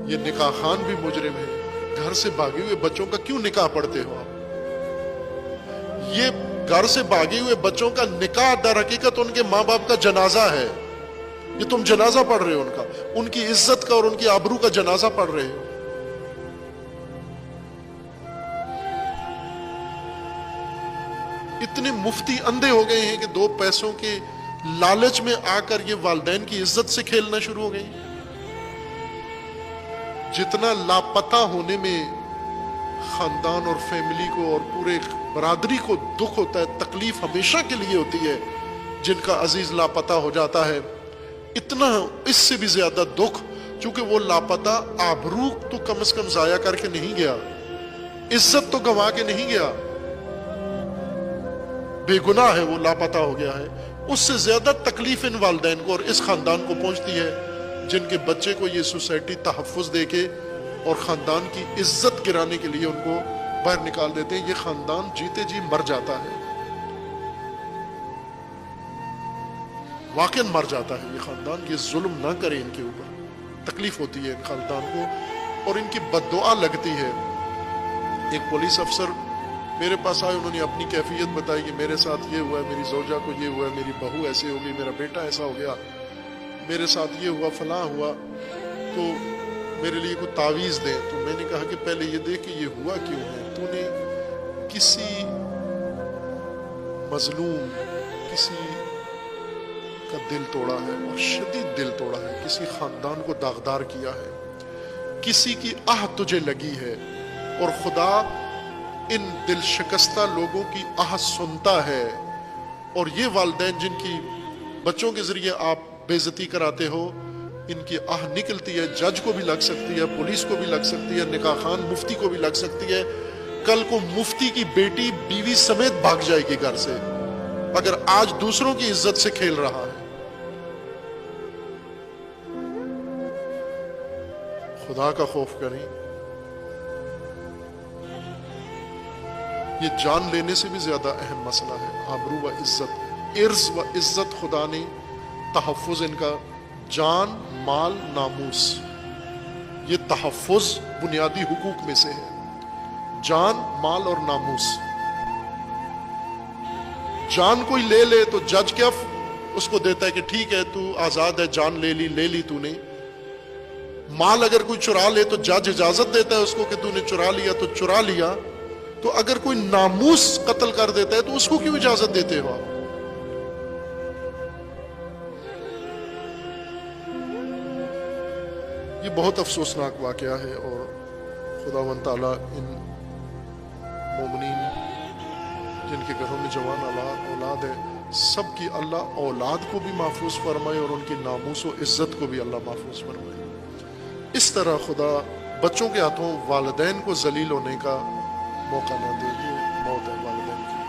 یہ نکاح خان بھی مجرم ہے. گھر سے بھاگے ہوئے بچوں کا کیوں نکاح پڑھتے ہو آپ؟ یہ گھر سے بھاگے ہوئے بچوں کا نکاح در حقیقت ان کے ماں باپ کا جنازہ ہے. یہ تم جنازہ پڑھ رہے ہو ان کا، ان کی عزت کا اور ان کی آبرو کا جنازہ پڑھ رہے ہو. اتنے مفتی اندھے ہو گئے ہیں کہ دو پیسوں کے لالچ میں آ کر یہ والدین کی عزت سے کھیلنا شروع ہو گئی. جتنا لاپتہ ہونے میں خاندان اور فیملی کو اور پورے برادری کو دکھ ہوتا ہے، تکلیف ہمیشہ کے لیے ہوتی ہے جن کا عزیز لاپتہ ہو جاتا ہے، اتنا اس سے بھی زیادہ دکھ چونکہ وہ لاپتہ آبرو تو کم از کم ضائع کر کے نہیں گیا، عزت تو گنوا کے نہیں گیا، بے گناہ ہے، وہ لاپتہ ہو گیا ہے. اس سے زیادہ تکلیف ان والدین کو اور اس خاندان کو پہنچتی ہے جن کے بچے کو یہ سوسائٹی تحفظ دے کے اور خاندان کی عزت گرانے کے لیے ان کو باہر نکال دیتے ہیں. یہ خاندان جیتے جی مر جاتا ہے، واقعا مر جاتا ہے یہ خاندان. یہ ظلم نہ کرے ان کے اوپر، تکلیف ہوتی ہے ان خاندان کو اور ان کی بد دعا لگتی ہے. ایک پولیس افسر میرے پاس آئے، انہوں نے اپنی کیفیت بتائی کہ میرے ساتھ یہ ہوا ہے، میری زوجہ کو یہ ہوا ہے، میری بہو ایسے ہو گئی، میرا بیٹا ایسا ہو گیا، میرے ساتھ یہ ہوا، فلاں ہوا، تو میرے لیے کوئی تعویذ دیں. تو میں نے کہا کہ پہلے یہ دیکھ کہ یہ ہوا کیوں ہے. تو نے کسی مظلوم، کسی کا دل توڑا ہے اور شدید دل توڑا ہے، کسی خاندان کو داغدار کیا ہے، کسی کی آہ تجھے لگی ہے، اور خدا ان دل شکستہ لوگوں کی آہ سنتا ہے. اور یہ والدین جن کی بچوں کے ذریعے آپ بے عزتی کراتے ہو، ان کی آہ نکلتی ہے، جج کو بھی لگ سکتی ہے، پولیس کو بھی لگ سکتی ہے، نکاح خان مفتی کو بھی لگ سکتی ہے. کل کو مفتی کی بیٹی بیوی سمیت بھاگ جائے گی گھر سے اگر آج دوسروں کی عزت سے کھیل رہا ہے. خدا کا خوف کریں. یہ جان لینے سے بھی زیادہ اہم مسئلہ ہے. آبرو و عزت، عرض و عزت خدا نے تحفظ ان کا، جان، مال، ناموس، یہ تحفظ بنیادی حقوق میں سے ہے. جان، مال اور ناموس. جان کوئی لے لے تو جج کیا اس کو دیتا ہے کہ ٹھیک ہے تو آزاد ہے، جان لے لی تو نے. مال اگر کوئی چرا لے تو جج اجازت دیتا ہے اس کو کہ تو نے چرا لیا تو چرا لیا. تو اگر کوئی ناموس قتل کر دیتا ہے تو اس کو کیوں اجازت دیتے ہو آپ؟ یہ بہت افسوسناک واقعہ ہے. اور خداوند تعالیٰ ان مومنین جن کے گھروں میں جوان اولاد ہے، سب کی اللہ اولاد کو بھی محفوظ فرمائے اور ان کی ناموس و عزت کو بھی اللہ محفوظ فرمائے. اس طرح خدا بچوں کے ہاتھوں والدین کو ذلیل ہونے کا موقع نہ دے. یہ موت ہے والدین کی.